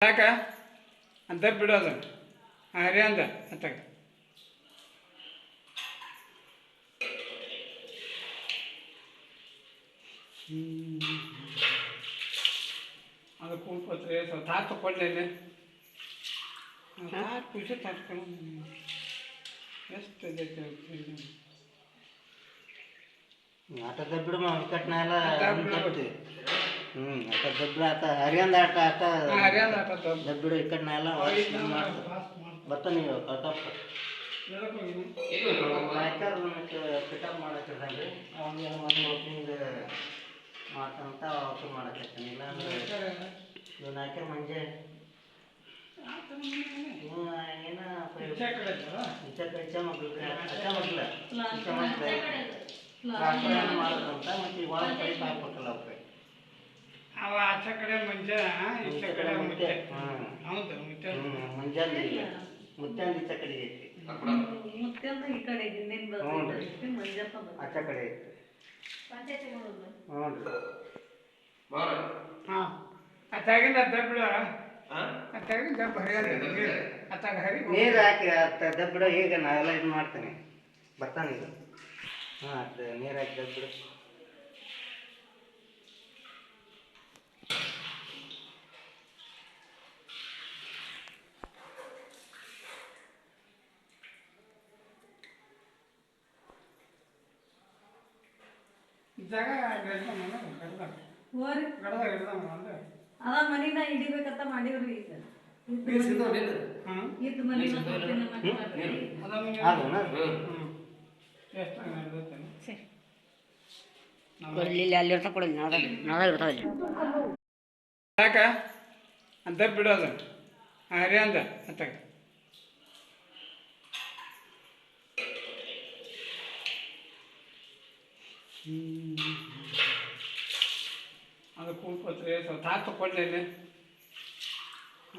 ಯಾಕ ಅಂತ ಬಿಡೋದು ಹರಿ ಅಂದ ಅತ್ತಾಗ ಅದು ಕೂಡ್ಕೋತ್ರಿ ಸ್ವಲ್ಪ ತಾಟ್ ತಗೊಂಡೆ ಇಲ್ಲಿ ತಾಟ್ ಖುಷಿ ತಟ್ಕೊಂಡು ಎಷ್ಟು ಇದೈತೆ ಆಟ ದಬ್ಬಿಡು ವಿಕಟ್ನ ಎಲ್ಲ ತಪ್ತಿ ಆಟ ದಬ್ಬಿಡು ಆಟ ಹರಿಯಂದ ಆಟ ಆಟ ಹರಿಯಂದ ಆಟ ದಬ್ಬಿಡು ವಿಕಟ್ನ ಎಲ್ಲ ಬರ್ತ ನೀವು ಕಟಪ್ ನಾಯ್ಕರ್ ಪಿಕಪ್ ಮಾಡಕ್ಕಿರ್ದಂಗೆ ಅವ್ನಿಗೆ ಒಂದು ಓಪನಿಂಗ್ ಮಾಡ್ತಾನಂತ ಅವತ್ತು ಮಾಡಕ್ಕಿರ್ತಾನೆ ಇಲ್ಲಾಂದ್ರೆ ಇವ್ ನಾಯ್ಕರ್ ಮಂಜೆ ಏನ ಇಚ್ಚ ಮಕ್ಳು ಮಾಡೋದಂತ ಮತ್ತೆ ಈಗ ಒಳಗೆ ಪೈಪ್ ಹಾಕ್ಬೇಕಲ್ಲ ಅವ್ಕೆ ಅವ ಆಚೆ ಕಡೆ ಮುಂಜೆ ಈಚೆ ಕಡೆ ಮುತ್ತೆ ಹೌದು ಮುತ್ತೆ ಮುಂಜಾನೆ ಮುತ್ಯಾಂದ ಈಚೆ ಕಡೆ ಐತಿ ಮುತ್ಯಾಂದ ಈ ಕಡೆ ಮಂಜಪ್ಪ ಆಚೆ ಕಡೆ ಐತಿ ಹ್ಞೂ ರೀ ಹಾಂ ಅತ್ತಾಗಿಂದ ದಬ್ಬಿಡ ಅತ್ತಾಗಿಂದ ದಬ್ಬ ಹರಿಯೋದು ಅತ್ತಾಗ ಹರಿ ನೀರು ಹಾಕಿ ದಬ್ಬಿಡ ಈಗ ನಾವೆಲ್ಲ ಇದು ಮಾಡ್ತೇನೆ ಬರ್ತಾನೆ ಈಗ ಹಾಂ ಅದು ನೀರು ಹಾಕಿ ದಬ್ಬಿಡು ಜಾಗ ಅದ ಮನಿನ ಹಿಡಿಬೇಕಂತ ಮಾಡಿವ್ರಿ ಈಗ ಇದ್ ಮನಿ ಇಲ್ಲಿ ಅಲ್ಲಿರ್ತ ಕೊಡಿ ನಾಳೆ ಇರ್ತಾವೆ ಯಾಕ ಅಂತ ಬಿಡೋದು ಹರಿ ಅಂದ ಅತ್ತಾಗ ಅದು ಕೂಡ್ಕೋತ್ರಿ ಸ್ವಲ್ಪ ತಾಟ್ ತಗೊಂಡೆ ಇಲ್ಲಿ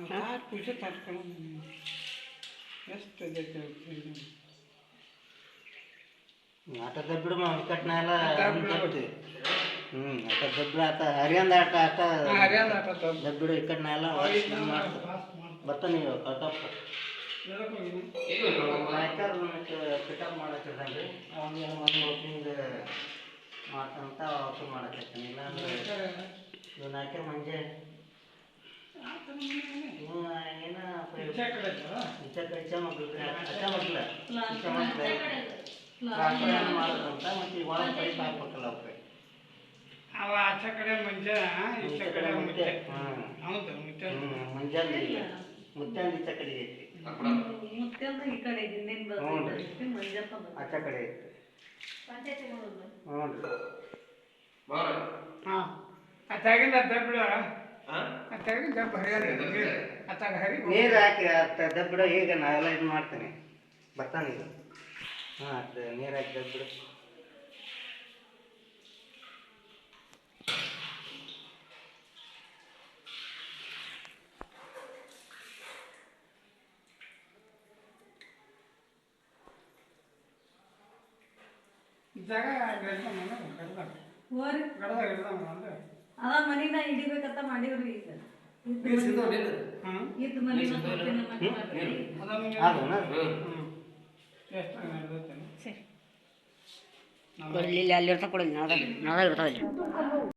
ತಾಟ್ ಖುಷಿ ತಟ್ಕೊಂಡು ಎಷ್ಟು ಇದೈತೆ ಆಟ ದಬ್ಬಿಡು ವಿಕಟ್ನ ಎಲ್ಲ ತಪ್ತಿ ಆಟ ದಬ್ಬಿಡು ಆಟ ಹರಿಯಂದ ಆಟ ಆಟ ಹರಿಯಂದ ಆಟ ದಬ್ಬಿಡು ವಿಕಟ್ನ ಎಲ್ಲ ಬರ್ತ ನೀವು ಕಟಪ್ ನಾಯ್ಕರ್ ಪಿಕಪ್ ಮಾಡಕ್ಕಿರ್ದಂಗೆ ಅವ್ನಿಗೆ ಒಂದು ಓಪನಿಂಗ್ ಮಾಡ್ತಾನಂತ ಅವತ್ತು ಮಾಡಕ್ಕಿರ್ತಾನೆ ಇಲ್ಲಾಂದ್ರೆ ಇವ್ ನಾಯ್ಕರ್ ಮಂಜೆ ಏನ ಇಚ್ಚ ಮಕ್ಳು ಮಾಡೋದಂತ ಮತ್ತೆ ಈಗ ಒಳಗೆ ಪೈಪ್ ಹಾಕ್ಬೇಕಲ್ಲ ಅವ್ಕೆ ಅವ ಆಚೆ ಕಡೆ ಮುಂಜೆ ಈಚೆ ಕಡೆ ಮುತ್ತೆ ಹೌದು ಮುತ್ತೆ ಮುಂಜಾನೆ ಮುತ್ಯಾಂದ ಈಚೆ ಕಡೆ ಐತಿ ಮುತ್ಯಾಂದ ಈ ಕಡೆ ಮಂಜಪ್ಪ ಆಚೆ ಕಡೆ ಐತಿ ಹ್ಞೂ ರೀ ಹಾಂ ಅತ್ತಾಗಿಂದ ದಬ್ಬಿಡ ಅತ್ತಾಗಿಂದ ದಬ್ಬ ಹರಿಯೋದು ಅತ್ತಾಗ ಹರಿ ನೀರು ಹಾಕಿ ದಬ್ಬಿಡ ಈಗ ನಾವೆಲ್ಲ ಇದು ಮಾಡ್ತೇನೆ ಬರ್ತಾನೆ ಈಗ ಹಾಂ ಅದು ನೀರು ಹಾಕಿ ದಬ್ಬಿಡು ಜಾಗ ಅದ ಮನಿನ ಹಿಡಿಬೇಕಂತ ಮಾಡಿವ್ರಿ ಈಗ ಇದ್ ಮನಿ ಇಲ್ಲಿ ಅಲ್ಲಿರ್ತ ಕೊಡಿ ನಾಳೆ ಇರ್ತಾವೆ